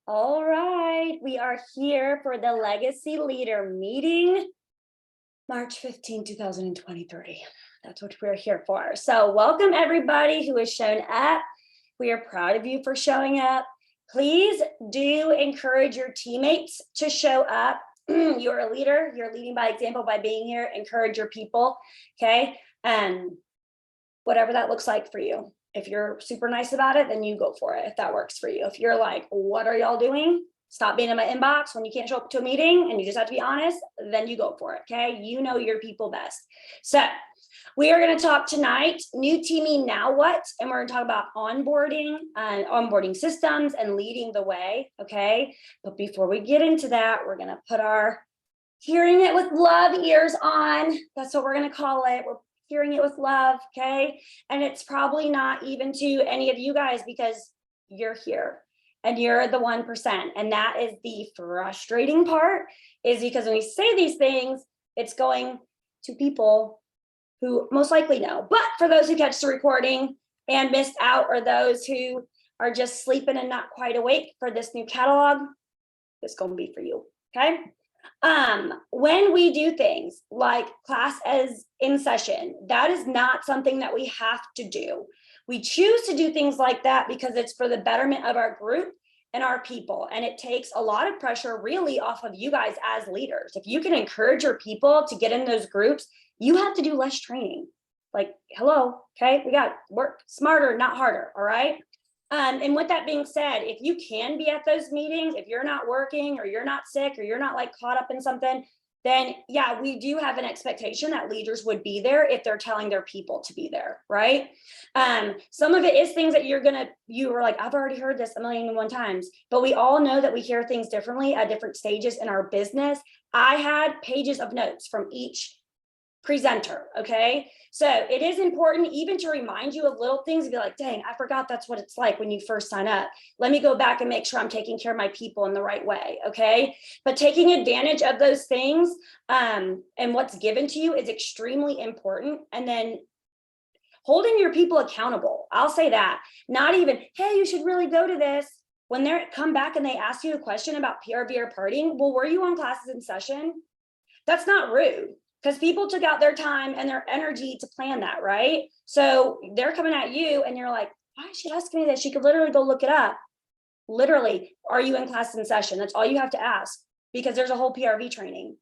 All right, we are here for the Legacy Leader Meeting, March 15, 2023. That's what we're here for. So welcome everybody who has shown up. We are proud of you for showing up. Please do encourage your teammates to show up. You're a leader. You're leading by example by being here. Encourage your people, okay? Whatever that looks like for you. If you're super nice about it, then you go for it if that works for you. If you're like, what are y'all doing? Stop being in my inbox when you can't show up to a meeting and you just have to be honest, then you go for it, okay? You know your people best. So we are going to talk tonight, new teamie, now what? And we're going to talk about onboarding and onboarding systems and leading the way, okay? But before we get into that, we're going to put our hearing it with love ears on. That's what we're going to call it. We're hearing it with love, okay? And it's probably not even to any of you guys because you're here and you're the 1%. And that is the frustrating part, is because when we say these things, it's going to people who most likely know. But for those who catch the recording and missed out, or those who are just sleeping and not quite awake for this new catalog, it's going to be for you, okay? When we do things like class as in session, that is not something that we have to do. We choose to do things like that because it's for the betterment of our group and our people. And it takes a lot of pressure really off of you guys as leaders. If you can encourage your people to get in those groups, you have to do less training. Like, hello, okay? We got to work smarter, not harder, all right? And with that being said, if you can be at those meetings, if you're not working or you're not sick or you're not like caught up in something, then yeah, we do have an expectation that leaders would be there if they're telling their people to be there, right? Some of it is things that you were like, I've already heard this 1,000,001 times, but we all know that we hear things differently at different stages in our business. I had pages of notes from each presenter, okay? So it is important even to remind you of little things and be like, dang, I forgot that's what it's like when you first sign up. Let me go back and make sure I'm taking care of my people in the right way, okay? But taking advantage of those things and what's given to you is extremely important. And then holding your people accountable. I'll say that. Not even, hey, you should really go to this. When they come back and they ask you a question about PRV or partying, well, were you on classes in session? That's not rude, because people took out their time and their energy to plan that, right? So they're coming at you and you're like, why is she asking me that? She could literally go look it up. Literally, are you in class in session? That's all you have to ask, because there's a whole PRV training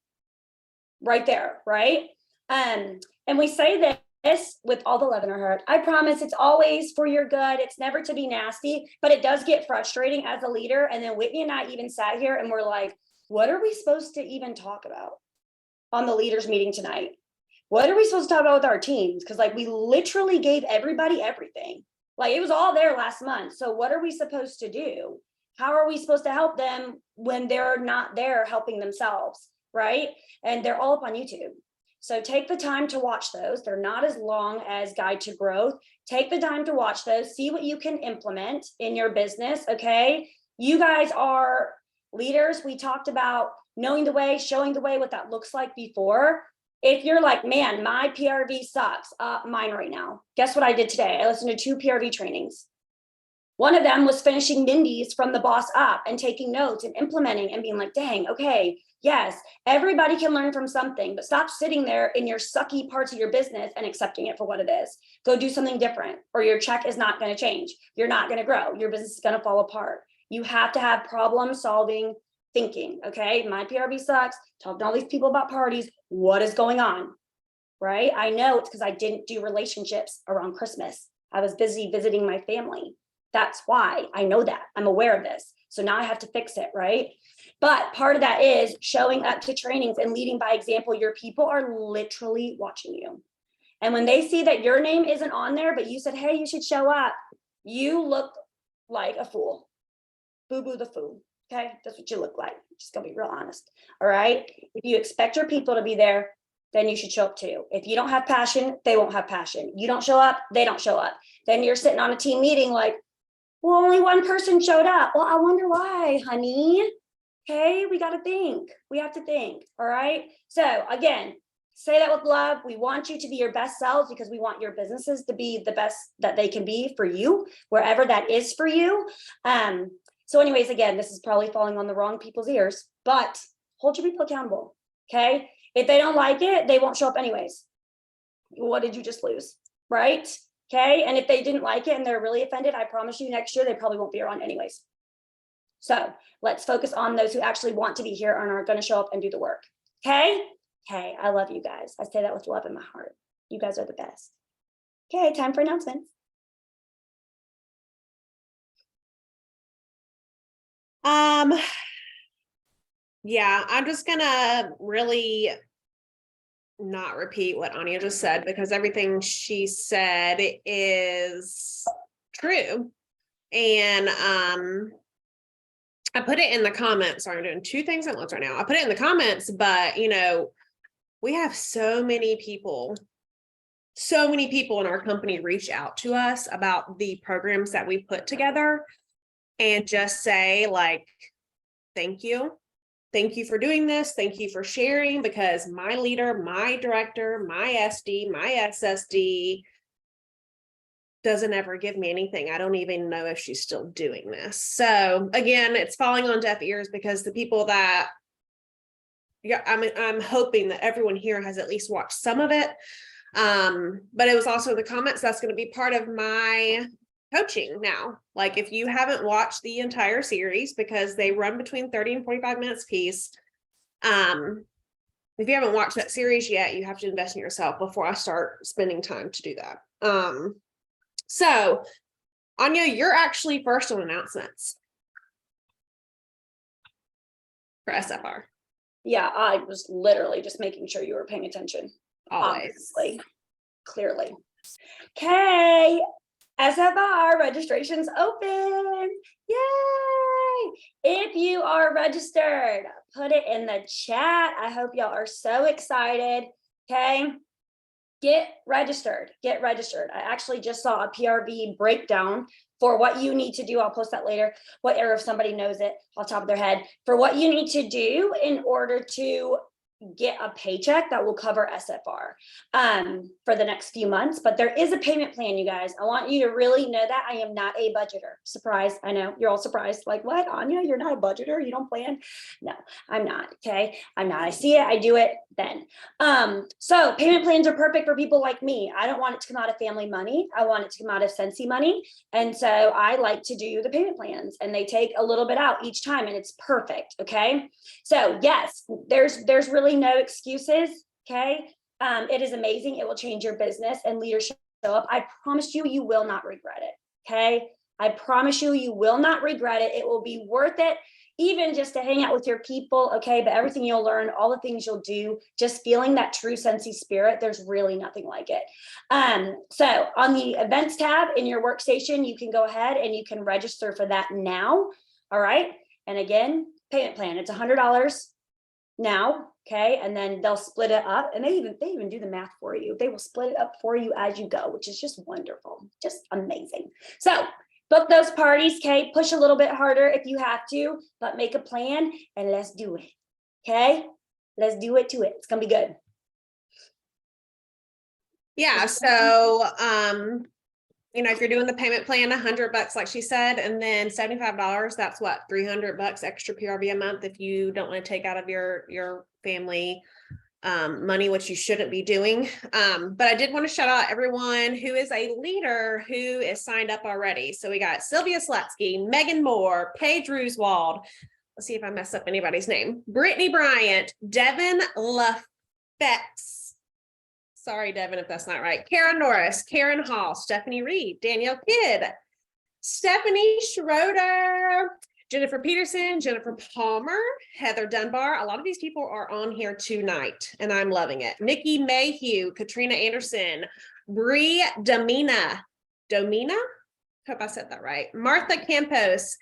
right there, right? And we say this with all the love in our heart. I promise it's always for your good. It's never to be nasty, but it does get frustrating as a leader. And then Whitney and I even sat here and we're like, what are we supposed to even talk about on the leaders meeting tonight? What are we supposed to talk about with our teams? Because like we literally gave everybody everything. Like it was all there last month. So what are we supposed to do? How are we supposed to help them when they're not there helping themselves, right? And they're all up on YouTube. So take the time to watch those. They're not as long as Guide to Growth. Take the time to watch those, see what you can implement in your business, okay? You guys are leaders. We talked about knowing the way, showing the way, what that looks like before. If you're like, man, my PRV sucks, mine right now. Guess what I did today? I listened to 2 PRV trainings. One of them was finishing Mindy's from the boss up and taking notes and implementing and being like, dang, okay, yes, everybody can learn from something, but stop sitting there in your sucky parts of your business and accepting it for what it is. Go do something different, or your check is not going to change. You're not going to grow. Your business is going to fall apart. You have to have problem solving thinking, okay? My PRV sucks, talking to all these people about parties. What is going on, right? I know it's because I didn't do relationships around Christmas. I was busy visiting my family. That's why I know that. I'm aware of this. So now I have to fix it, right? But part of that is showing up to trainings and leading by example. Your people are literally watching you. And when they see that your name isn't on there, but you said, hey, you should show up, you look like a fool. Boo-boo the fool. Okay, that's what you look like. Just gonna be real honest. All right. If you expect your people to be there, then you should show up too. If you don't have passion, they won't have passion. You don't show up, they don't show up. Then you're sitting on a team meeting like, well, only one person showed up. Well, I wonder why, honey. Okay, we got to think. We have to think. All right. So again, say that with love. We want you to be your best selves because we want your businesses to be the best that they can be for you, wherever that is for you. So anyways, again, this is probably falling on the wrong people's ears, but hold your people accountable. Okay. If they don't like it, they won't show up anyways. What did you just lose? Right. Okay. And if they didn't like it and they're really offended, I promise you next year, they probably won't be around anyways. So let's focus on those who actually want to be here and are going to show up and do the work. Okay. Okay. I love you guys. I say that with love in my heart. You guys are the best. Okay. Time for announcements. Yeah, I'm just gonna really not repeat what Anya just said because everything she said is true. And I put it in the comments. Sorry, I'm doing two things at once right now. I put it in the comments, but we have so many people in our company reach out to us about the programs that we put together and just say like, thank you. Thank you for doing this. Thank you for sharing, because my leader, my director, my SD, my SSD doesn't ever give me anything. I don't even know if she's still doing this. So again, it's falling on deaf ears because the people that, I'm hoping that everyone here has at least watched some of it. But it was also in the comments, that's going to be part of my coaching now. Like if you haven't watched the entire series, because they run between 30 and 45 minutes piece. If you haven't watched that series yet, you have to invest in yourself before I start spending time to do that. So Anya, you're actually first on announcements for SFR. Yeah, I was literally just making sure you were paying attention. Always. Obviously, clearly. Okay. SFR registration's open. Yay! If you are registered, put it in the chat. I hope y'all are so excited. Okay. Get registered. Get registered. I actually just saw a PRV breakdown for what you need to do. I'll post that later. Whatever, if somebody knows it off the top of their head, for what you need to do in order to get a paycheck that will cover SFR for the next few months. But there is a payment plan, you guys. I want you to really know that I am not a budgeter. Surprise. I know you're all surprised. Like, what, Anya? You're not a budgeter? You don't plan? No, I'm not. Okay. I'm not. I see it. I do it then. So payment plans are perfect for people like me. I don't want it to come out of family money. I want it to come out of Scentsy money. And so I like to do the payment plans, and they take a little bit out each time, and it's perfect. Okay. So yes, there's really no excuses. Okay. It is amazing. It will change your business and leadership up. I promise you, you will not regret it. Okay. I promise you, you will not regret it. It will be worth it, even just to hang out with your people. Okay. But everything you'll learn, all the things you'll do, just feeling that true Scentsy spirit, there's really nothing like it. So on the events tab in your workstation, you can go ahead and you can register for that now. All right. And again, payment plan, it's $100 now. Okay. And then they'll split it up, and they even do the math for you. They will split it up for you as you go, which is just wonderful, just amazing. So book those parties. Okay. Push a little bit harder if you have to, but make a plan and let's do it. Okay. Let's do it to it. It's going to be good. Yeah. So, if you're doing the payment plan, $100, like she said, and then $75, that's what, $300 extra PRV a month if you don't want to take out of your family money, which you shouldn't be doing. But I did want to shout out everyone who is a leader who is signed up already. So we got Sylvia Slutsky, Megan Moore, Paige Rooswald. Let's see if I mess up anybody's name. Brittany Bryant, Devin LaFex. Sorry, Devin, if that's not right. Kara Norris, Karen Hall, Stephanie Reed, Danielle Kidd, Stephanie Schroeder, Jennifer Peterson, Jennifer Palmer, Heather Dunbar. A lot of these people are on here tonight, and I'm loving it. Nikki Mayhew, Katrina Anderson, Bree Domina, hope I said that right. Martha Campos,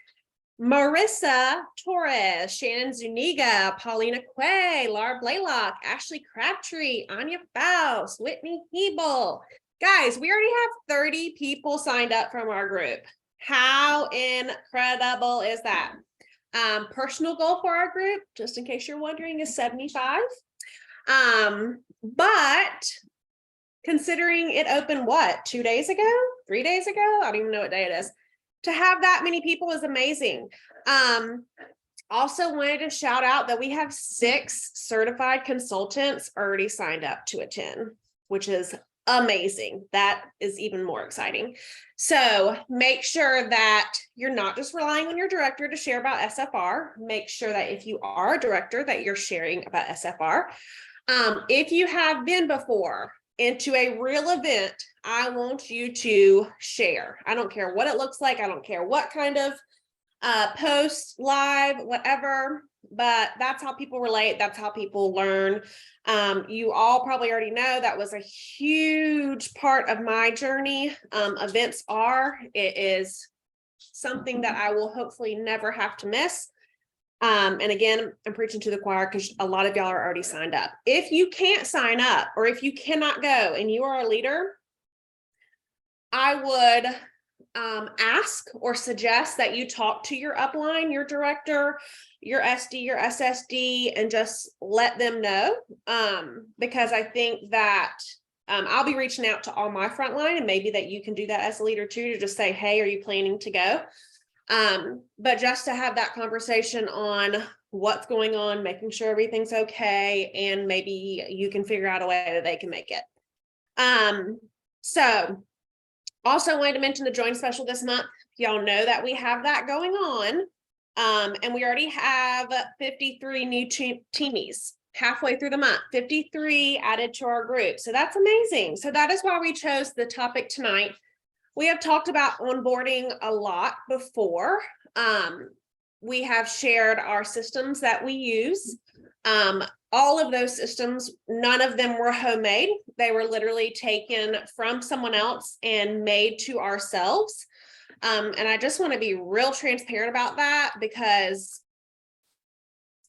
Marissa Torres, Shannon Zuniga, Paulina Quay, Laura Blaylock, Ashley Crabtree, Anya Faust, Whitney Hebel. Guys, we already have 30 people signed up from our group. How incredible is that? Personal goal for our group, just in case you're wondering, is 75. But considering it opened 2 days ago, 3 days ago, I don't even know what day it is. to have that many people is amazing. Also wanted to shout out that we have 6 certified consultants already signed up to attend, which is amazing. That is even more exciting. So make sure that you're not just relying on your director to share about SFR. Make sure that if you are a director that you're sharing about SFR. If you have been before into a real event, I want you to share. I don't care what it looks like. I don't care what kind of post, live, whatever, but that's how people relate. That's how people learn. You all probably already know that was a huge part of my journey. Events are, it is something that I will hopefully never have to miss. And again, I'm preaching to the choir because a lot of y'all are already signed up. If you can't sign up or if you cannot go and you are a leader, I would ask or suggest that you talk to your upline, your director, your SD, your SSD, and just let them know. Because I think that I'll be reaching out to all my frontline, and maybe that you can do that as a leader too, to just say, hey, are you planning to go? But just to have that conversation on what's going on, making sure everything's okay, and maybe you can figure out a way that they can make it. So also wanted to mention the join special this month. Y'all know that we have that going on. And we already have 53 new teamies halfway through the month, 53 added to our group. So that's amazing. So that is why we chose the topic tonight. We have talked about onboarding a lot before. We have shared our systems that we use. All of those systems, none of them were homemade. They were literally taken from someone else and made to ourselves. And I just want to be real transparent about that, because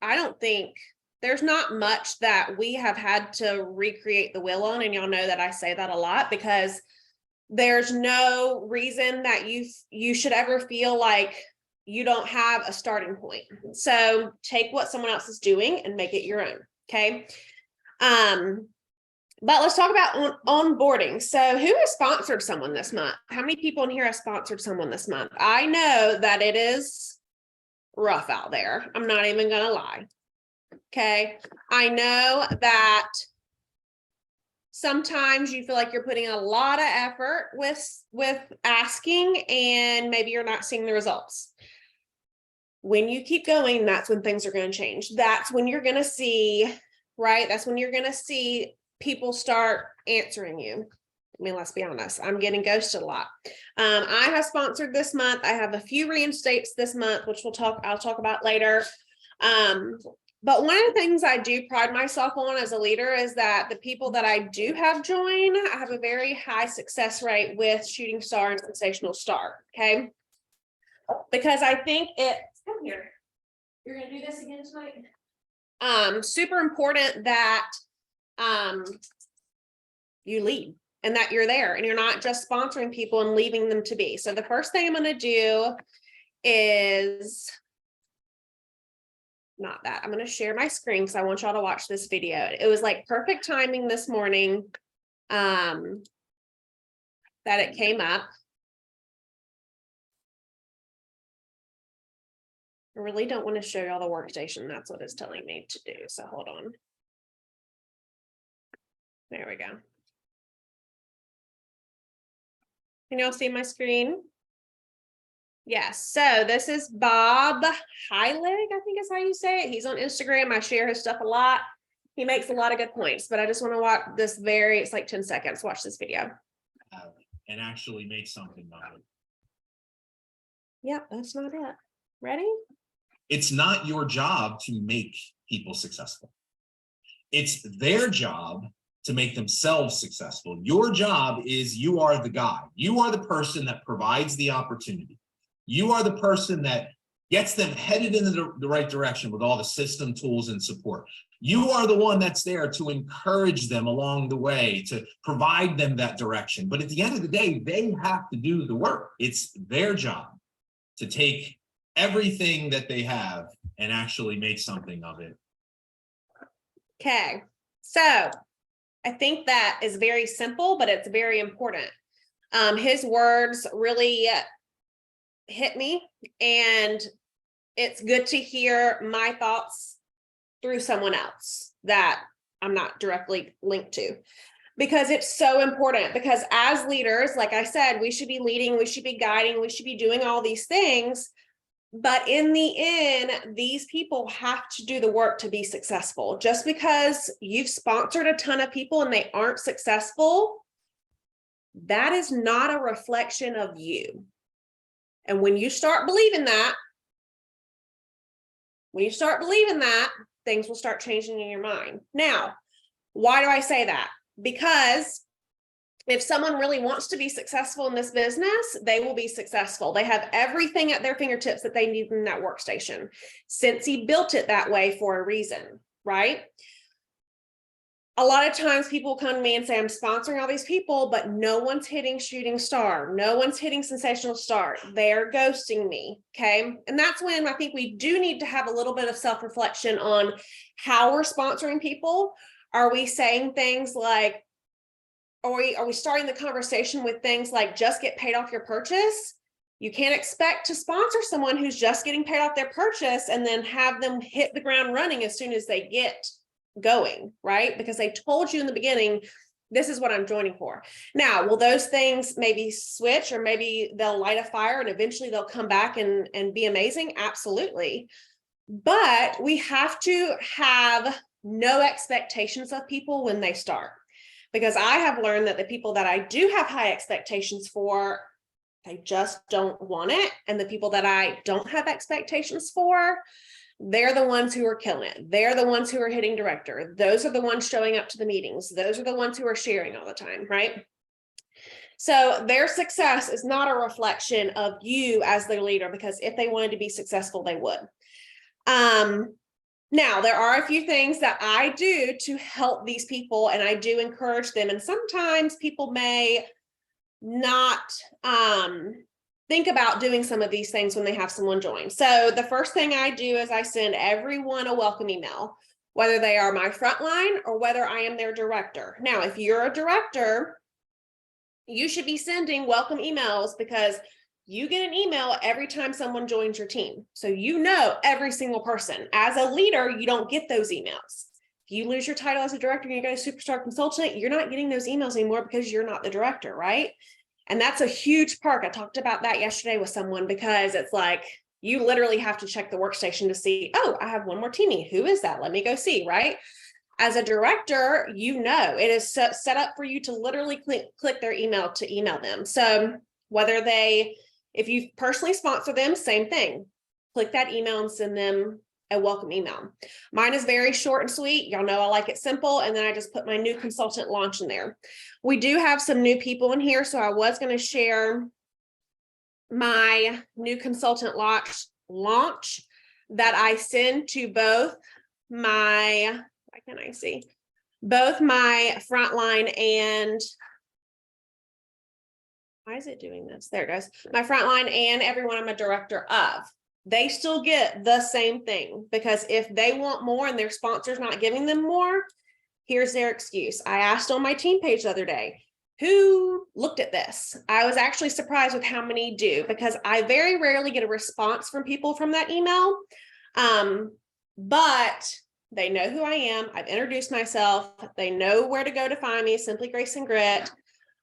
I don't think there's not much that we have had to recreate the wheel on. And y'all know that I say that a lot, because there's no reason that you should ever feel like you don't have a starting point. So take what someone else is doing and make it your own. Okay. But let's talk about onboarding. So who has sponsored someone this month? How many people in here have sponsored someone this month? I know that it is rough out there. I'm not even going to lie. Okay. I know that sometimes you feel like you're putting a lot of effort with asking, and maybe you're not seeing the results. When you keep going, that's when things are going to change. That's when you're going to see, right? That's when you're going to see people start answering you. I mean, let's be honest, I'm getting ghosted a lot. I have sponsored this month. I have a few reinstates this month, which I'll talk about later. But one of the things I do pride myself on as a leader is that the people that I do have join, I have a very high success rate with Shooting Star and Sensational Star. Okay. Because I think come here. You're going to do this again tonight? Super important that you lead and that you're there and you're not just sponsoring people and leaving them to be. So the first thing I'm going to do is not that. I'm going to share my screen because I want y'all to watch this video. It was like perfect timing this morning that it came up. I really don't want to show y'all the workstation. That's what it's telling me to do. So hold on. There we go. Can y'all see my screen? Yes. So this is Bob Heilig, I think is how you say it. He's on Instagram. I share his stuff a lot. He makes a lot of good points, but I just want to watch this it's like 10 seconds. Watch this video. And actually make something of it. Yep, that's not it. Ready? It's not your job to make people successful. It's their job to make themselves successful. Your job is you are the guide. You are the person that provides the opportunity. You are the person that gets them headed in the right direction with all the system, tools, and support. You are the one that's there to encourage them along the way, to provide them that direction. But at the end of the day, they have to do the work. It's their job to take everything that they have and actually make something of it. Okay, so I think that is very simple, but it's very important. His words really hit me, and it's good to hear my thoughts through someone else that I'm not directly linked to, because it's so important. Because as leaders, like I said, we should be leading, we should be guiding, we should be doing all these things. But in the end, these people have to do the work to be successful. Just because you've sponsored a ton of people and they aren't successful, that is not a reflection of you. And when you start believing that, things will start changing in your mind. Now, why do I say that? Because if someone really wants to be successful in this business, they will be successful. They have everything at their fingertips that they need in that workstation. Scentsy built it that way for a reason, right? A lot of times people come to me and say, I'm sponsoring all these people, but no one's hitting shooting star. No one's hitting sensational star. They're ghosting me. Okay. And that's when I think we do need to have a little bit of self-reflection on how we're sponsoring people. Are we saying things like, are we starting the conversation with things like just get paid off your purchase? You can't expect to sponsor someone who's just getting paid off their purchase and then have them hit the ground running as soon as they get going, right? Because they told you in the beginning, this is what I'm joining for. Now, will those things maybe switch, or maybe they'll light a fire and eventually they'll come back and be amazing? Absolutely. But we have to have no expectations of people when they start. Because I have learned that the people that I do have high expectations for, they just don't want it. And the people that I don't have expectations for, they're the ones who are killing it. They're the ones who are hitting director. Those are the ones showing up to the meetings. Those are the ones who are sharing all the time, right? So their success is not a reflection of you as their leader, because if they wanted to be successful, they would. Now, there are a few things that I do to help these people, and I do encourage them. And sometimes people may not think about doing some of these things when they have someone join. So the first thing I do is I send everyone a welcome email, whether they are my frontline or whether I am their director. Now, if you're a director, you should be sending welcome emails, because you get an email every time someone joins your team. So you know every single person. As a leader, you don't get those emails. If you lose your title as a director and you get a superstar consultant, you're not getting those emails anymore because you're not the director, right? And that's a huge perk. I talked about that yesterday with someone, because it's like, you literally have to check the workstation to see, oh, I have one more teamie. Who is that? Let me go see, right? As a director, you know, it is set up for you to literally click their email to email them. So whether if you personally sponsor them, same thing. Click that email and send them a welcome email. Mine is very short and sweet. Y'all know I like it simple. And then I just put my new consultant launch in there. We do have some new people in here, so I was going to share my new consultant launch that I send to both my, both my frontline and, why is it doing this? There it goes. My frontline and everyone I'm a director of. They still get the same thing, because if they want more and their sponsor's not giving them more, here's their excuse. I asked on my team page the other day, who looked at this? I was actually surprised with how many do, because I very rarely get a response from people from that email. But they know who I am. I've introduced myself. They know where to go to find me, Simply Grace and Grit.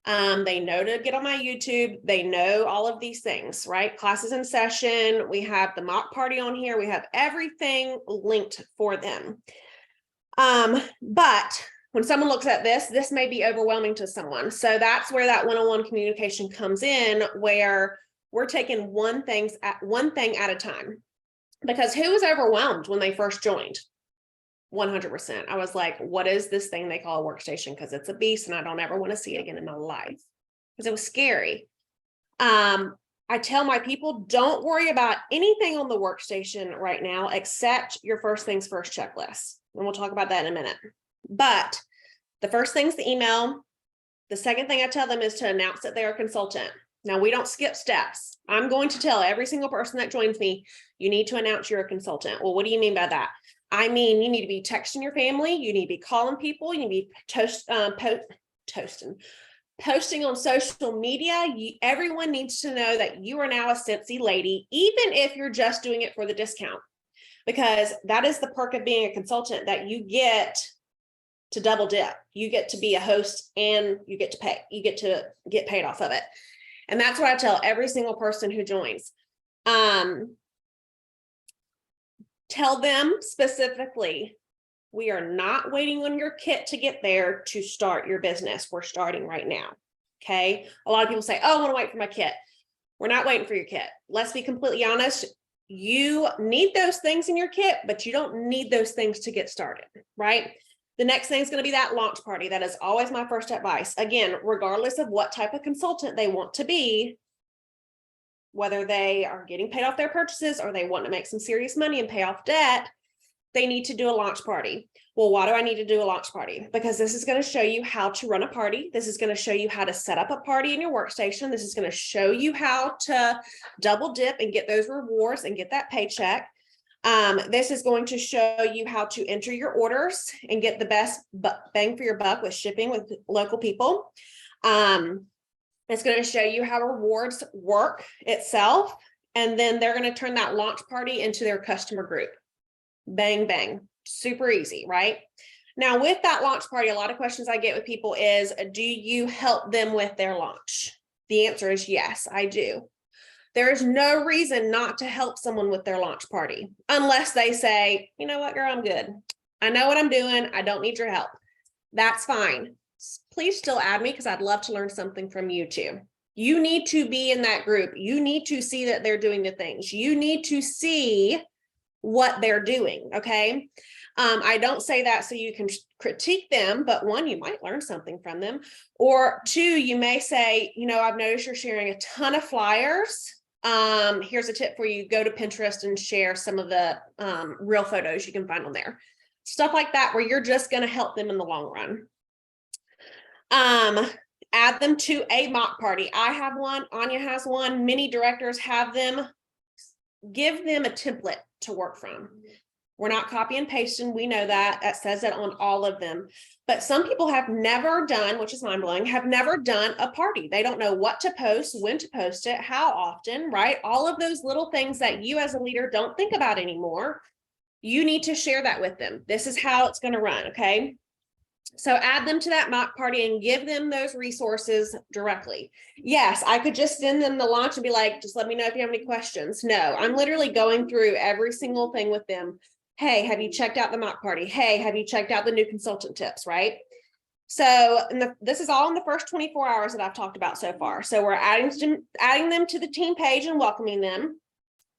They know to get on my YouTube. They know all of these things, right? Classes in session. We have the mock party on here. We have everything linked for them. But when someone looks at this may be overwhelming to someone. So that's where that one-on-one communication comes in, where we're taking one thing at a time. Because who was overwhelmed when they first joined? 100%. I was like, what is this thing they call a workstation? Because it's a beast and I don't ever want to see it again in my life. Because it was scary. I tell my people, don't worry about anything on the workstation right now, except your first things first checklist. And we'll talk about that in a minute. But the first thing's the email. The second thing I tell them is to announce that they're a consultant. Now, we don't skip steps. I'm going to tell every single person that joins me, you need to announce you're a consultant. Well, what do you mean by that? I mean, you need to be texting your family. You need to be calling people. You need to be posting on social media, everyone needs to know that you are now a Scentsy lady, even if you're just doing it for the discount, because that is the perk of being a consultant, that you get to double dip. You get to be a host and you get to get paid off of it. And that's what I tell every single person who joins. Tell them specifically, we are not waiting on your kit to get there to start your business. We're starting right now. Okay. A lot of people say, oh, I want to wait for my kit. We're not waiting for your kit. Let's be completely honest. You need those things in your kit, but you don't need those things to get started, right? The next thing is going to be that launch party. That is always my first advice. Again, regardless of what type of consultant they want to be, whether they are getting paid off their purchases or they want to make some serious money and pay off debt, they need to do a launch party. Well, why do I need to do a launch party? Because this is going to show you how to run a party. This is going to show you how to set up a party in your workstation. This is going to show you how to double dip and get those rewards and get that paycheck. This is going to show you how to enter your orders and get the best bang for your buck with shipping with local people. It's going to show you how rewards work itself. And then they're going to turn that launch party into their customer group. Bang, bang. Super easy, right? Now, with that launch party, a lot of questions I get with people is, do you help them with their launch? The answer is yes, I do. There is no reason not to help someone with their launch party, unless they say, you know what, girl, I'm good. I know what I'm doing. I don't need your help. That's fine. Please still add me, because I'd love to learn something from you too. You need to be in that group. You need to see that they're doing the things. You need to see what they're doing. Okay. I don't say that so you can critique them, but one, you might learn something from them, or two, you may say, you know, I've noticed you're sharing a ton of flyers. Here's a tip for you. Go to Pinterest and share some of the real photos you can find on there. Stuff like that, where you're just going to help them in the long run. Add them to a mock party. I have one. Anya has one. Many directors have them. Give them a template to work from. We're not copy and pasting. We know that. That says it on all of them. But some people have never done, which is mind blowing, have never done a party. They don't know what to post, when to post it, how often, right? All of those little things that you as a leader don't think about anymore. You need to share that with them. This is how it's going to run. Okay. So add them to that mock party and give them those resources directly. Yes, I could just send them the launch and be like, just let me know if you have any questions. No, I'm literally going through every single thing with them. Hey, have you checked out the mock party? Hey, have you checked out the new consultant tips, right? So this is all in the first 24 hours that I've talked about so far. So we're adding them to the team page and welcoming them.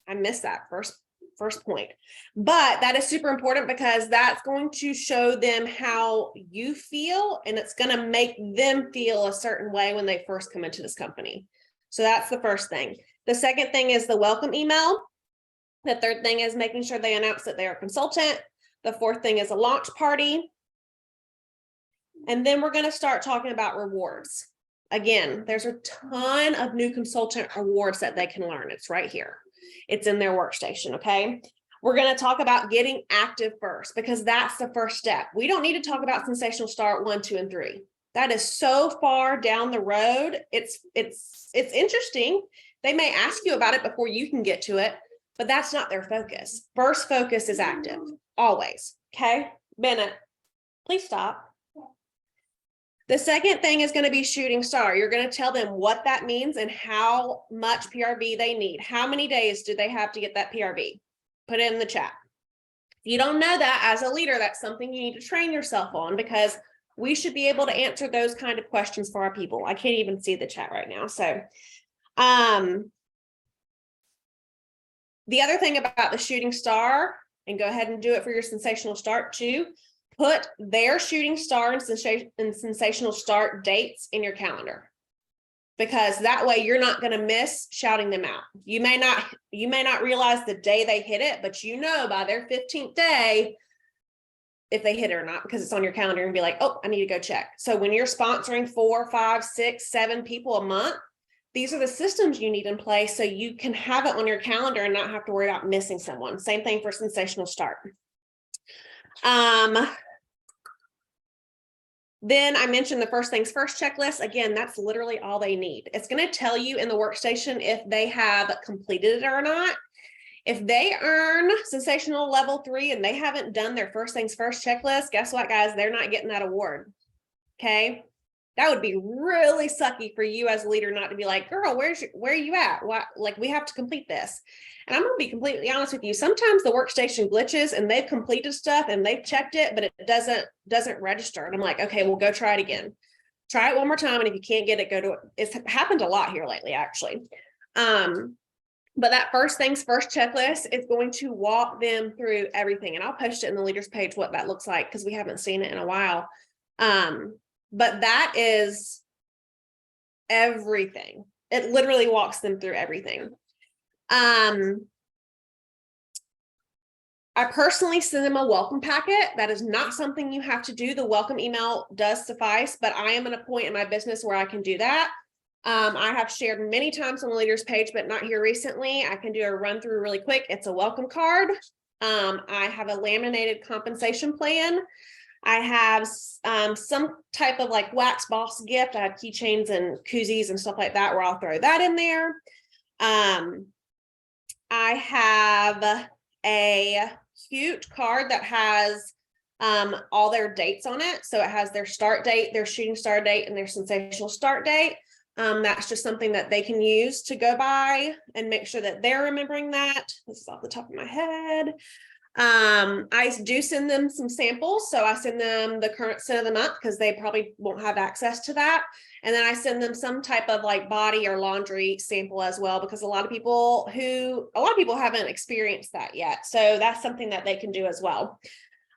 I missed that first point, but that is super important, because that's going to show them how you feel, and it's going to make them feel a certain way when they first come into this company. So that's the first thing. The second thing is the welcome email. The third thing is making sure they announce that they are a consultant. The fourth thing is a launch party. And then we're going to start talking about rewards. Again, there's a ton of new consultant rewards that they can learn. It's right here. It's in their workstation. Okay. We're going to talk about getting active first, because that's the first step. We don't need to talk about sensational start 1, 2, and 3. That is so far down the road. It's interesting. They may ask you about it before you can get to it, but that's not their focus. First focus is active, always. Okay. Bennett, please stop. The second thing is going to be shooting star. You're going to tell them what that means and how much PRV they need. How many days do they have to get that PRV? Put it in the chat. If you don't know that as a leader, that's something you need to train yourself on, because we should be able to answer those kind of questions for our people. I can't even see the chat right now. So, the other thing about the shooting star, and go ahead and do it for your sensational start too, put their shooting star and sensational start dates in your calendar, because that way you're not going to miss shouting them out. You may not realize the day they hit it, but you know by their 15th day if they hit it or not, because it's on your calendar, and be like, oh, I need to go check. So when you're sponsoring 4, 5, 6, 7 people a month, these are the systems you need in place so you can have it on your calendar and not have to worry about missing someone. Same thing for sensational start. Then I mentioned the first things first checklist. Again, that's literally all they need. It's going to tell you in the workstation if they have completed it or not. If they earn sensational level 3 and they haven't done their first things first checklist, guess what, guys? They're not getting that award. Okay. That would be really sucky for you as a leader not to be like, girl, where are you at? What, like, we have to complete this. And I'm going to be completely honest with you. Sometimes the workstation glitches and they've completed stuff and they've checked it, but it doesn't register. And I'm like, okay, well, go try it again. Try it one more time. And if you can't get it, go to it. It's happened a lot here lately, actually. But that first things first checklist is going to walk them through everything. And I'll post it in the leaders page, what that looks like, because we haven't seen it in a while. But that is everything. It literally walks them through everything. I personally send them a welcome packet. That is not something you have to do. The welcome email does suffice, but I am at a point in my business where I can do that. I have shared many times on the leaders page, but not here recently. I can do a run through really quick. It's a welcome card. I have a laminated compensation plan. I have some type of like wax boss gift. I have keychains and koozies and stuff like that where I'll throw that in there. I have a cute card that has all their dates on it. So it has their start date, their shooting star date, and their sensational start date. That's just something that they can use to go by and make sure that they're remembering that. This is off the top of my head. I do send them some samples. So I send them the current scent of the month because they probably won't have access to that. And then I send them some type of like body or laundry sample as well, because a lot of people haven't experienced that yet. So that's something that they can do as well.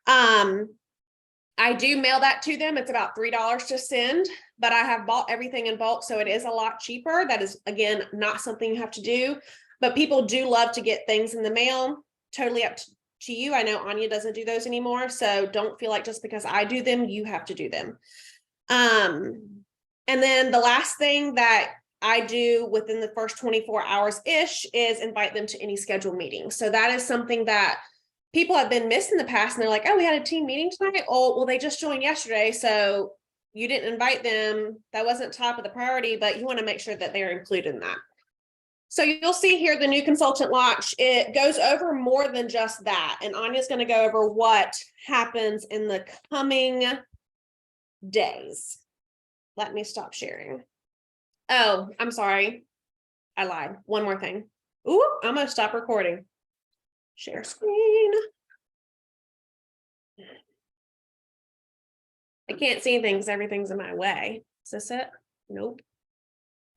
I do mail that to them. It's about $3 to send, but I have bought everything in bulk. So it is a lot cheaper. That is, again, not something you have to do, but people do love to get things in the mail. Totally up to you. I know Anya doesn't do those anymore. So don't feel like just because I do them, you have to do them. And then the last thing that I do within the first 24 hours-ish is invite them to any scheduled meeting. So that is something that people have been missed in the past, and they're like, oh, we had a team meeting tonight. Oh, well, they just joined yesterday, so you didn't invite them. That wasn't top of the priority, but you want to make sure that they're included in that. So you'll see here the new consultant launch. It goes over more than just that. And Anya's going to go over what happens in the coming days. Let me stop sharing. Oh, I'm sorry. I lied. One more thing. Ooh, I'm going to stop recording. Share screen. I can't see anything because everything's in my way. Is this it? Nope.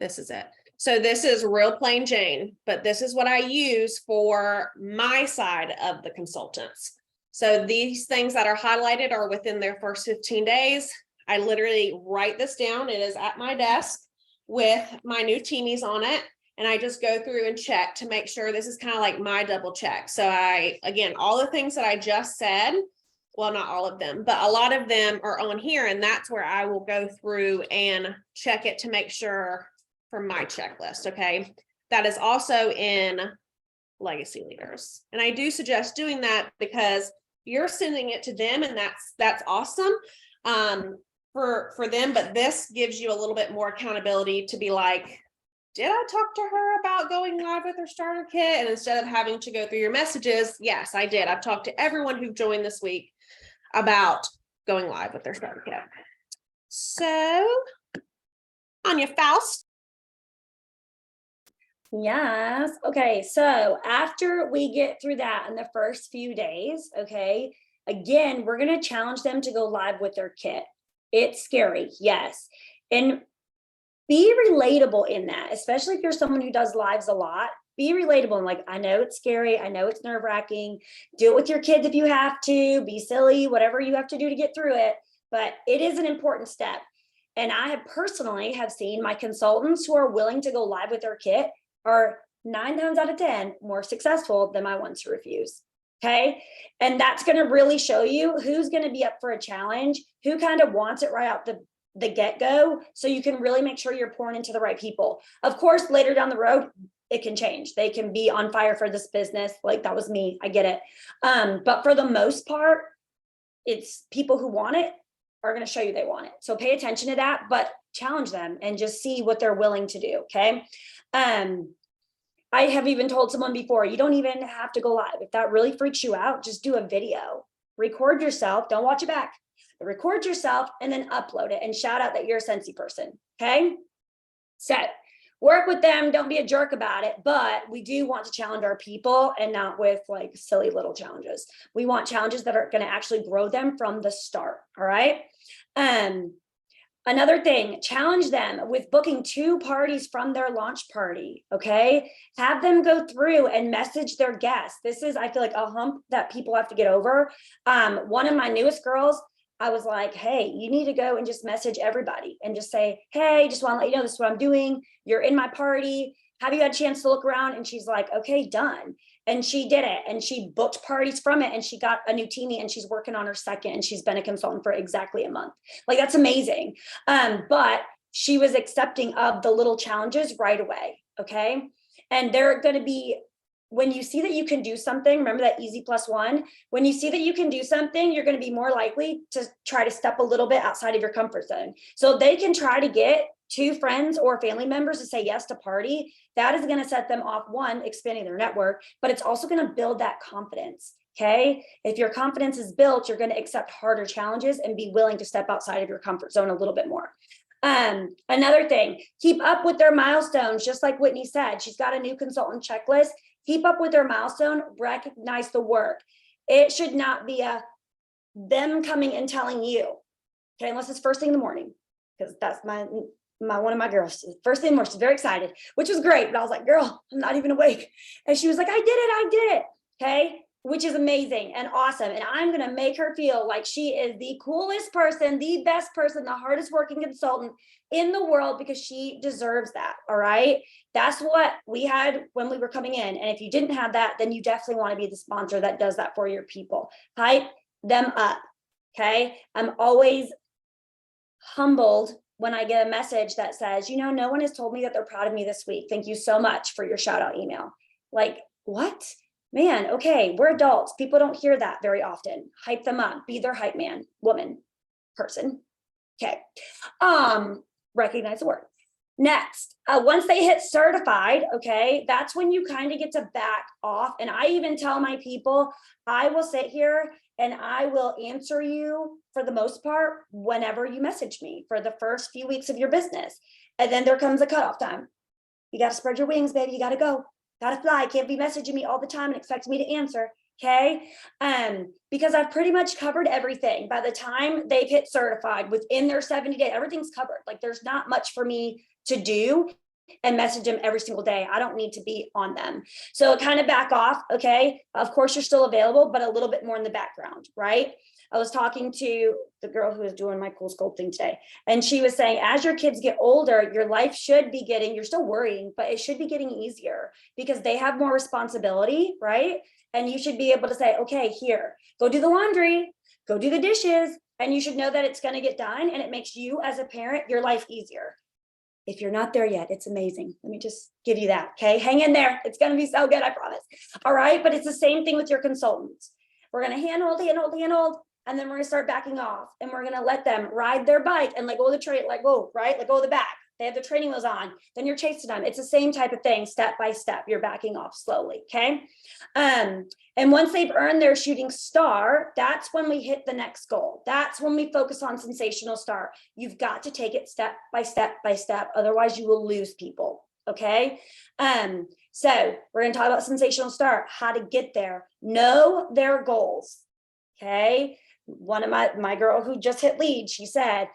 This is it. So this is real plain Jane, but this is what I use for my side of the consultants. So these things that are highlighted are within their first 15 days. I literally write this down. It is at my desk with my new teamies on it. And I just go through and check to make sure. This is kind of like my double check. So again, all the things that I just said, well, not all of them, but a lot of them are on here. And that's where I will go through and check it to make sure for my checklist. Okay. That is also in Legacy Leaders. And I do suggest doing that because you're sending it to them, and that's awesome for them. But this gives you a little bit more accountability to be like, did I talk to her about going live with her starter kit? And instead of having to go through your messages, yes, I did. I've talked to everyone who joined this week about going live with their starter kit. So, Anya Faust. Yes. Okay. So after we get through that in the first few days, okay, again, we're going to challenge them to go live with their kit. It's scary. Yes. And be relatable in that, especially if you're someone who does lives a lot. Be relatable and like, I know it's scary. I know it's nerve-wracking. Do it with your kids if you have to. Be silly, whatever you have to do to get through it. But it is an important step. And I have personally seen my consultants who are willing to go live with their kit are 9 times out of 10 more successful than my ones who refuse. Okay. And that's going to really show you who's going to be up for a challenge, who kind of wants it right out the get-go. So you can really make sure you're pouring into the right people. Of course, later down the road, it can change. They can be on fire for this business. Like that was me. I get it. But for the most part, it's people who want it are going to show you they want it. So pay attention to that, but challenge them and just see what they're willing to do. Okay. I have even told someone before, you don't even have to go live. If that really freaks you out, just do a video, record yourself. Don't watch it back, but record yourself and then upload it and shout out that you're a Scentsy person. Okay. So work with them. Don't be a jerk about it, but we do want to challenge our people and not with like silly little challenges. We want challenges that are going to actually grow them from the start. All right. Another thing, challenge them with booking 2 parties from their launch party. Okay. Have them go through and message their guests. This is, I feel like, a hump that people have to get over. One of my newest girls, I was like, hey, you need to go and just message everybody and just say, hey, just want to let you know this is what I'm doing. You're in my party. Have you had a chance to look around? And she's like, okay, done. And she did it. And she booked parties from it. And she got a new teamie and she's working on her second. And she's been a consultant for exactly a month. Like, that's amazing. But she was accepting of the little challenges right away. Okay. And they're going to be, when you see that you can do something, remember that easy +1, when you see that you can do something, you're going to be more likely to try to step a little bit outside of your comfort zone. So they can try to get 2 friends or family members to say yes to party. That is going to set them off, 1, expanding their network, but it's also going to build that confidence. Okay. If your confidence is built, you're going to accept harder challenges and be willing to step outside of your comfort zone a little bit more. Another thing, keep up with their milestones. Just like Whitney said, she's got a new consultant checklist. Keep up with their milestone, recognize the work. It should not be them coming and telling you, okay, unless it's first thing in the morning, because that's my one of my girls, first thing in the morning, she's very excited, which was great. But I was like, girl, I'm not even awake. And she was like, I did it. Okay. Which is amazing and awesome. And I'm going to make her feel like she is the coolest person, the best person, the hardest working consultant in the world, because she deserves that. All right. That's what we had when we were coming in. And if you didn't have that, then you definitely want to be the sponsor that does that for your people. Hype them up. Okay. I'm always humbled when I get a message that says, you know, no one has told me that they're proud of me this week. Thank you so much for your shout out email. Like, what? Man, okay, we're adults. People don't hear that very often. Hype them up. Be their hype man, woman, person. Okay. Recognize the word. Next, once they hit certified, okay, that's when you kind of get to back off. And I even tell my people, I will sit here and I will answer you for the most part whenever you message me for the first few weeks of your business. And then there comes a cutoff time. You got to spread your wings, baby. You got to go. Gotta fly. Can't be messaging me all the time and expect me to answer. Okay. Because I've pretty much covered everything. By the time they've hit certified within their 70 days, everything's covered. Like, there's not much for me to do and message them every single day. I don't need to be on them. So kind of back off. Okay. Of course, you're still available, but a little bit more in the background, right? I was talking to the girl who was doing my cool sculpting today, and she was saying, as your kids get older, your life should be getting, you're still worrying, but it should be getting easier because they have more responsibility, right? And you should be able to say, okay, here, go do the laundry, go do the dishes. And you should know that it's going to get done. And it makes you as a parent, your life easier. If you're not there yet, it's amazing. Let me just give you that. Okay. Hang in there. It's going to be so good. I promise. All right. But it's the same thing with your consultants. We're going to handhold. And then we're going to start backing off, and we're going to let them ride their bike and let go of the train, let go, right? Let go of the back. They have the training wheels on. Then you're chasing them. It's the same type of thing, step by step. You're backing off slowly. Okay. And once they've earned their shooting star, that's when we hit the next goal. That's when we focus on sensational star. You've got to take it step by step by step. Otherwise you will lose people. Okay. So we're going to talk about sensational star, how to get there, know their goals. Okay. One of my girl who just hit lead, she said,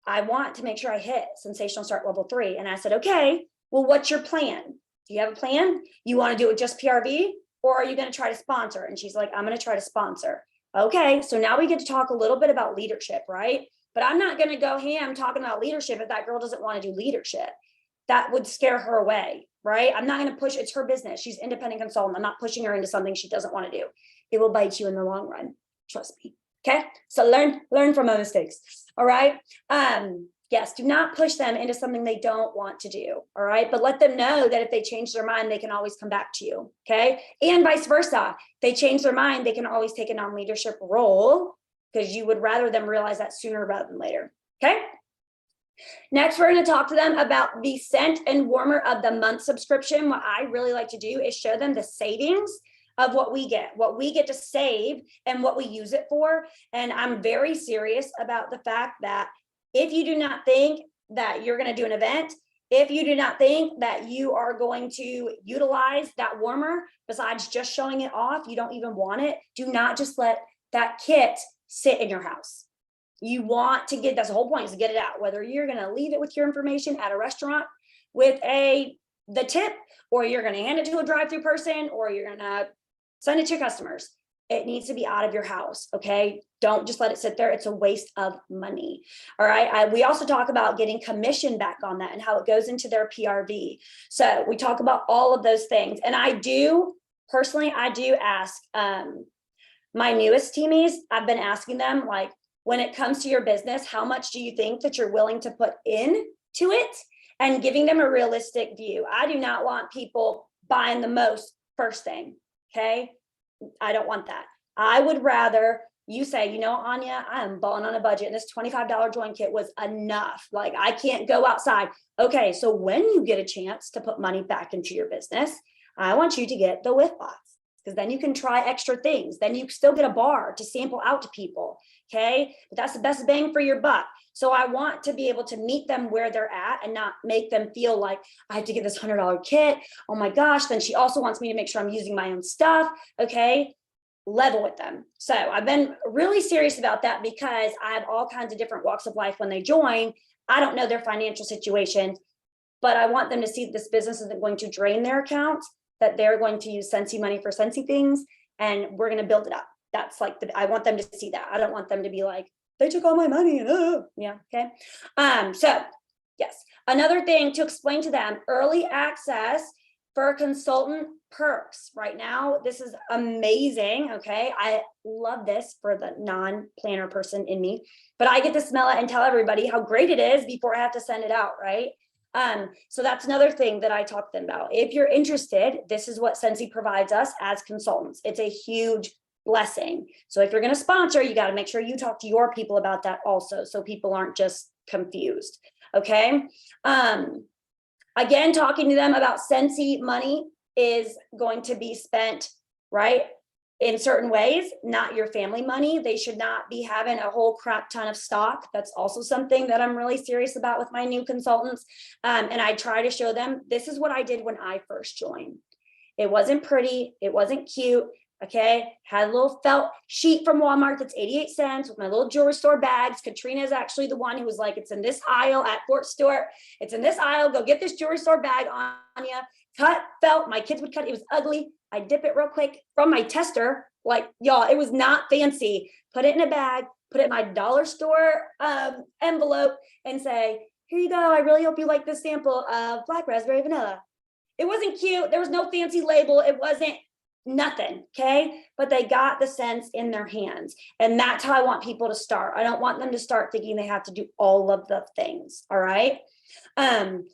I want to make sure I hit sensational start level 3. And I said, okay, well, what's your plan? Do you have a plan? You want to do it just PRV, or are you going to try to sponsor? And she's like, I'm going to try to sponsor. Okay. So now we get to talk a little bit about leadership, right? But I'm not going to go ham talking about leadership if that girl doesn't want to do leadership. That would scare her away, right? I'm not going to push. It's her business. She's independent consultant. I'm not pushing her into something she doesn't want to do. It will bite you in the long run. Trust me. Okay. So learn from my mistakes. All right. Yes. Do not push them into something they don't want to do. All right. But let them know that if they change their mind, they can always come back to you. Okay. And vice versa. If they change their mind, they can always take a non-leadership role because you would rather them realize that sooner rather than later. Okay. Next, we're going to talk to them about the scent and warmer of the month subscription. What I really like to do is show them the savings of what we get to save and what we use it for. And I'm very serious about the fact that if you do not think that you're going to do an event, if you do not think that you are going to utilize that warmer, besides just showing it off, you don't even want it, do not just let that kit sit in your house. You want to get, that's the whole point, is to get it out, whether you're going to leave it with your information at a restaurant with the tip, or you're going to hand it to a drive-through person, or you're going to send it to your customers. It needs to be out of your house. Okay. Don't just let it sit there. It's a waste of money. All right. We also talk about getting commission back on that and how it goes into their PRV. So we talk about all of those things. And I do ask my newest teamies, I've been asking them, like, when it comes to your business, how much do you think that you're willing to put in to it, and giving them a realistic view. I do not want people buying the most first thing. Okay. I don't want that. I would rather you say, you know, Anya, I'm balling on a budget and this $25 joint kit was enough. Like, I can't go outside. Okay. So when you get a chance to put money back into your business, I want you to get the whiff box, because then you can try extra things. Then you still get a bar to sample out to people. Okay. But that's the best bang for your buck. So I want to be able to meet them where they're at and not make them feel like I have to get this $100 kit. Oh my gosh. Then she also wants me to make sure I'm using my own stuff. Okay. Level with them. So I've been really serious about that, because I have all kinds of different walks of life when they join. I don't know their financial situation, but I want them to see that this business isn't going to drain their account, that they're going to use Scentsy money for Scentsy things, and we're going to build it up. That's like, I want them to see that. I don't want them to be like, they took all my money and yeah. Okay. So yes, another thing to explain to them, early access for consultant perks. Right now, this is amazing. Okay. I love this for the non-planner person in me, but I get to smell it and tell everybody how great it is before I have to send it out. Right. So that's another thing that I talk to them about. If you're interested, this is what Scentsy provides us as consultants. It's a huge blessing. So if you're going to sponsor, you got to make sure you talk to your people about that also, so people aren't just confused. Okay. Again, talking to them about Scentsy money is going to be spent, right, in certain ways, not your family money. They should not be having a whole crap ton of stock. That's also something that I'm really serious about with my new consultants. And I try to show them, this is what I did when I first joined. It wasn't pretty. It wasn't cute. Okay. Had a little felt sheet from Walmart that's 88 cents with my little jewelry store bags. Katrina is actually the one who was like, it's in this aisle at Fort Stewart. It's in this aisle. Go get this jewelry store bag, Anya. Cut felt. My kids would cut. It was ugly. I dip it real quick from my tester. Like, y'all, it was not fancy. Put it in a bag, put it in my dollar store envelope, and say, here you go. I really hope you like this sample of black raspberry vanilla. It wasn't cute. There was no fancy label. It wasn't nothing. Okay. But they got the scents in their hands. And that's how I want people to start. I don't want them to start thinking they have to do all of the things. All right.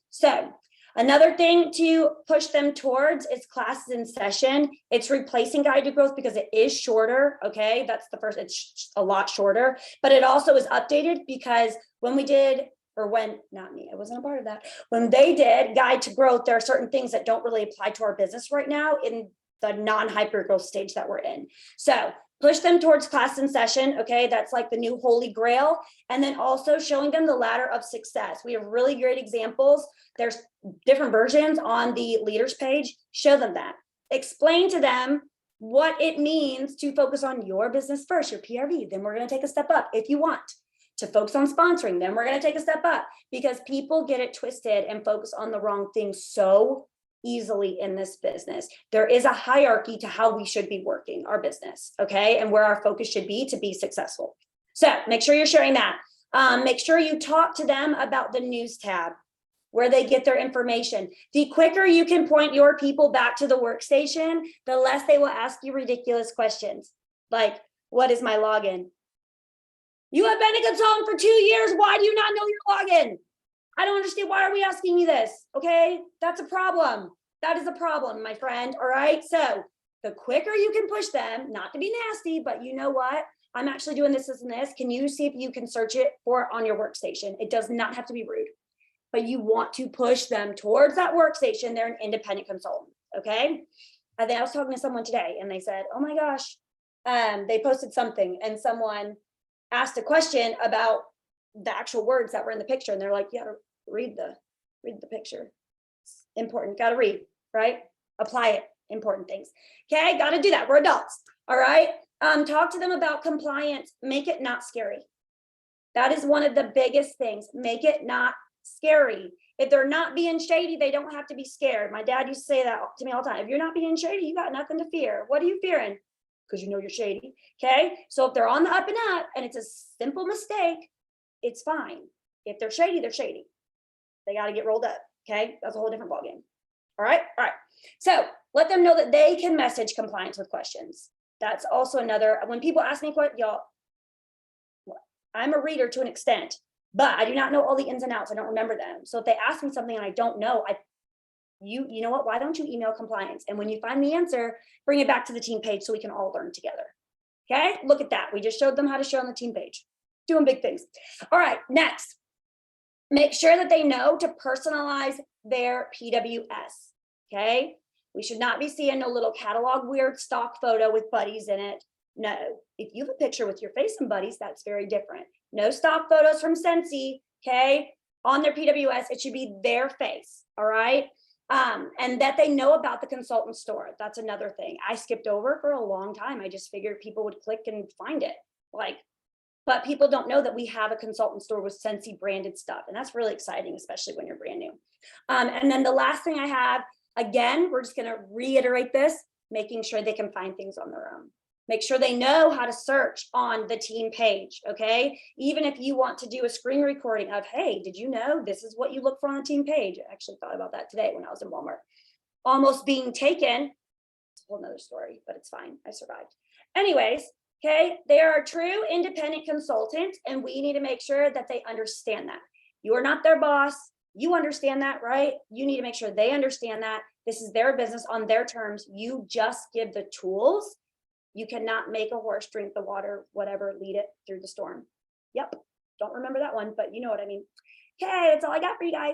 So another thing to push them towards is classes in session. It's replacing Guide to Growth because it is shorter. Okay. That's the first, it's a lot shorter, but it also is updated because when we did, or when, not me, I wasn't a part of that. When they did Guide to Growth, there are certain things that don't really apply to our business right now in the non-hyper growth stage that we're in. So push them towards class in session. Okay. That's like the new holy grail. And then also showing them the ladder of success. We have really great examples. There's different versions on the leaders page. Show them that. Explain to them what it means to focus on your business first, your PRV. Then we're going to take a step up if you want to focus on sponsoring. Then we're going to take a step up, because people get it twisted and focus on the wrong things so easily in this business. There is a hierarchy to how we should be working our business, okay, and where our focus should be to be successful. So make sure you're sharing that. Make sure you talk to them about the news tab, where they get their information. The quicker you can point your people back to the workstation, the less they will ask you ridiculous questions like, what is my login? You have been a consultant for 2 years. Why do you not know your login? I don't understand. Why are we asking you this? Okay, that's a problem. That is a problem, my friend. All right. So the quicker you can push them, not to be nasty, but you know what? I'm actually doing this and this. Can you see if you can search it for it on your workstation? It does not have to be rude, but you want to push them towards that workstation. They're an independent consultant, okay? And then I was talking to someone today and they said, oh my gosh, they posted something and someone asked a question about the actual words that were in the picture. And they're like, you gotta read the picture. It's important, gotta read, right? Apply it, important things. Okay, gotta do that, we're adults, all right? Talk to them about compliance, make it not scary. That is one of the biggest things, make it not scary. If they're not being shady, they don't have to be scared. My dad used to say that to me all the time. If you're not being shady, you got nothing to fear. What are you fearing? Because you know you're shady, okay? So if they're on the up and up and it's a simple mistake, it's fine. If they're shady, they're shady. They got to get rolled up, okay? That's a whole different ballgame. All right. So let them know that they can message compliance with questions. That's also another, when people ask me what, y'all, I'm a reader to an extent, but I do not know all the ins and outs. I don't remember them. So if they ask me something and I don't know, you know what, why don't you email compliance? And when you find the answer, bring it back to the team page so we can all learn together. Okay, look at that. We just showed them how to share on the team page. Doing big things. All right, next, make sure that they know to personalize their PWS. Okay, we should not be seeing a little catalog weird stock photo with buddies in it. No, if you have a picture with your face and buddies, that's very different. No stock photos from Scentsy, okay, on their PWS. It should be their face, all right? And that they know about the consultant store. That's another thing. I skipped over for a long time. I just figured people would click and find it. But people don't know that we have a consultant store with Scentsy branded stuff. And that's really exciting, especially when you're brand new. And then the last thing I have, again, we're just gonna reiterate this, making sure they can find things on their own. Make sure they know how to search on the team page, okay? Even if you want to do a screen recording of, hey, did you know this is what you look for on the team page? I actually thought about that today when I was in Walmart. Almost being taken, it's a whole nother story, but it's fine, I survived. Anyways, okay, they are a true independent consultant and we need to make sure that they understand that. You are not their boss, you understand that, right? You need to make sure they understand that. This is their business on their terms. You just give the tools. You cannot make a horse drink the water, whatever, lead it through the storm. Yep, don't remember that one, but you know what I mean. Okay, that's all I got for you guys.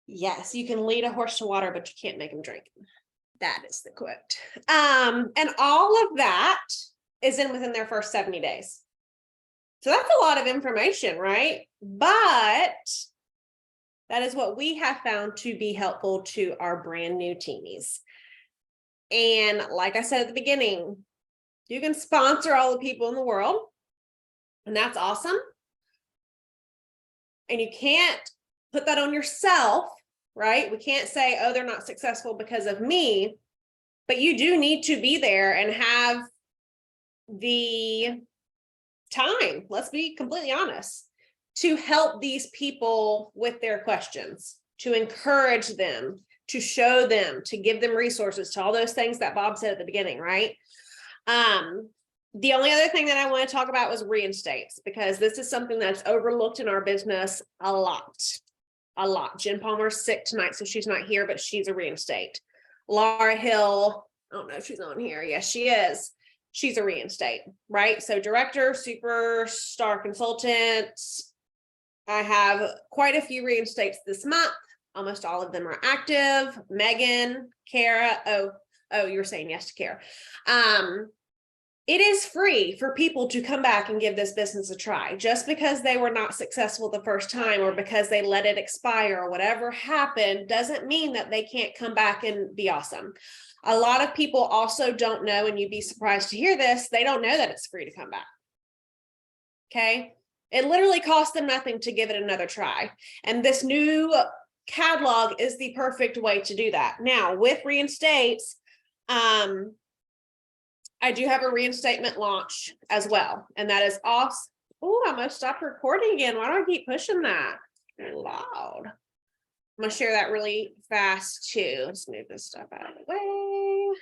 Yes, you can lead a horse to water, but you can't make him drink. That is the quote. And all of that is within their first 70 days. So that's a lot of information, right? But that is what we have found to be helpful to our brand new teamies. And like I said at the beginning, you can sponsor all the people in the world, and that's awesome. And you can't put that on yourself, right? We can't say, oh, they're not successful because of me, but you do need to be there and have the time, let's be completely honest, to help these people with their questions, to encourage them, to show them, to give them resources, to all those things that Bob said at the beginning, right? The only other thing that I want to talk about was reinstates, because this is something that's overlooked in our business a lot. Jen Palmer's sick tonight, so she's not here, but she's a reinstate. Laura Hill, I don't know if she's on here. Yes, she is. She's a reinstate, right? So director, superstar consultant. I have quite a few reinstates this month. Almost all of them are active. Megan, Kara. Oh, you were saying yes to Kara. It is free for people to come back and give this business a try. Just because they were not successful the first time, or because they let it expire, or whatever happened, doesn't mean that they can't come back and be awesome. A lot of people also don't know, and you'd be surprised to hear this, they don't know that it's free to come back. Okay. It literally costs them nothing to give it another try. And this new catalog is the perfect way to do that. Now with reinstates, I do have a reinstatement launch as well, and that is off. Oh, I must stop recording again. Why do I keep pushing that? Loud. I'm gonna share that really fast too. Let's move this stuff out of the way.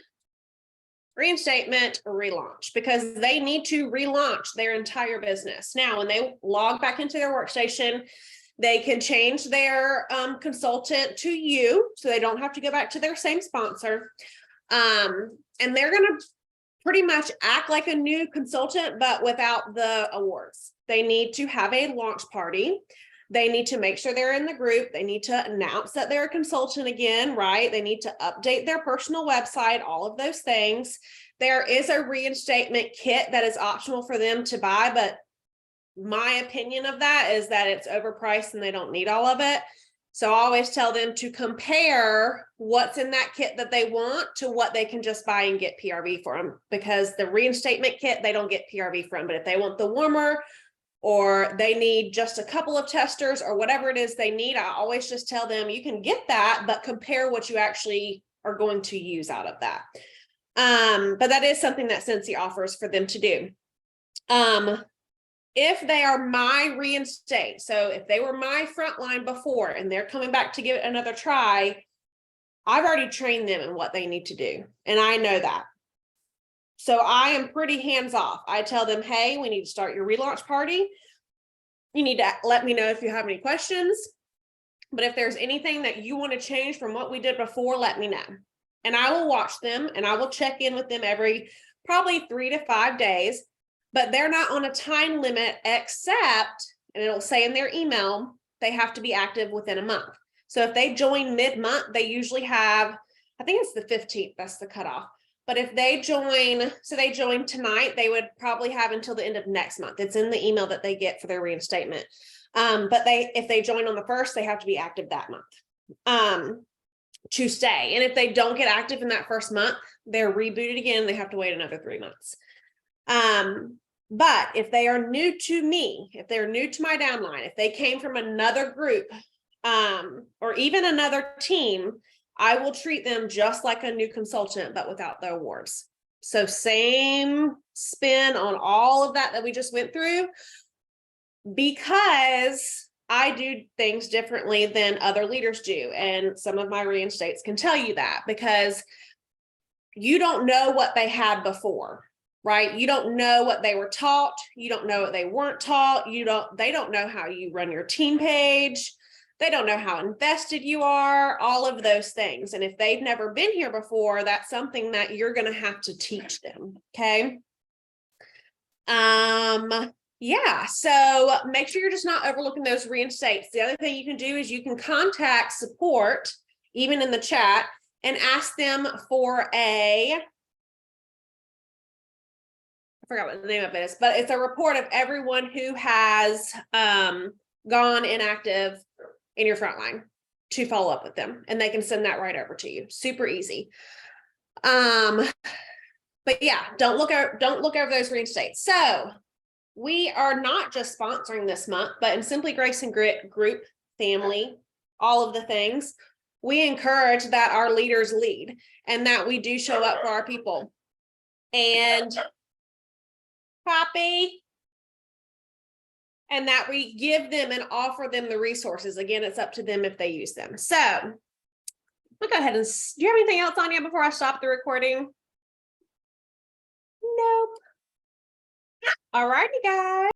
Reinstatement relaunch, because they need to relaunch their entire business. Now, when they log back into their workstation, they can change their consultant to you, so they don't have to go back to their same sponsor. And they're going to pretty much act like a new consultant, but without the awards. They need to have a launch party. They need to make sure they're in the group. They need to announce that they're a consultant again, right? They need to update their personal website, all of those things. There is a reinstatement kit that is optional for them to buy, but my opinion of that is that it's overpriced and they don't need all of it. So I always tell them to compare what's in that kit that they want to what they can just buy and get PRV for them, because the reinstatement kit, they don't get PRV from. But if they want the warmer, or they need just a couple of testers, or whatever it is they need, I always just tell them you can get that, but compare what you actually are going to use out of that. But that is something that Scentsy offers for them to do. If they are my reinstate, so if they were my frontline before and they're coming back to give it another try, I've already trained them in what they need to do, and I know that. So I am pretty hands off. I tell them, hey, we need to start your relaunch party. You need to let me know if you have any questions. But if there's anything that you want to change from what we did before, let me know. And I will watch them and I will check in with them every probably 3 to 5 days. But they're not on a time limit, except, and it'll say in their email, they have to be active within a month. So if they join mid-month, they usually have, I think it's the 15th, that's the cutoff. But if they join, so they join tonight, they would probably have until the end of next month. It's in the email that they get for their reinstatement. But if they join on the 1st, they have to be active that month to stay. And if they don't get active in that first month, they're rebooted again. They have to wait another 3 months. But if they are new to me, if they're new to my downline, if they came from another group, or even another team, I will treat them just like a new consultant, but without the awards. So same spin on all of that we just went through, because I do things differently than other leaders do. And some of my reinstates can tell you that, because you don't know what they had before, right? You don't know what they were taught. You don't know what they weren't taught. They don't know how you run your team page. They don't know how invested you are, all of those things. And if they've never been here before, that's something that you're going to have to teach them. Okay. Yeah. So make sure you're just not overlooking those reinstates. The other thing you can do is you can contact support, even in the chat, and ask them for I forgot what the name of it is, but it's a report of everyone who has gone inactive in your frontline, to follow up with them, and they can send that right over to you. Super easy. But yeah, don't look over those reinstates. So we are not just sponsoring this month, but in Simply Grace and Grit group, family, all of the things, we encourage that our leaders lead and that we do show up for our people. And Poppy, and that we give them and offer them the resources. Again, it's up to them if they use them. So we'll go ahead and, do you have anything else on you before I stop the recording? Nope. All righty, guys.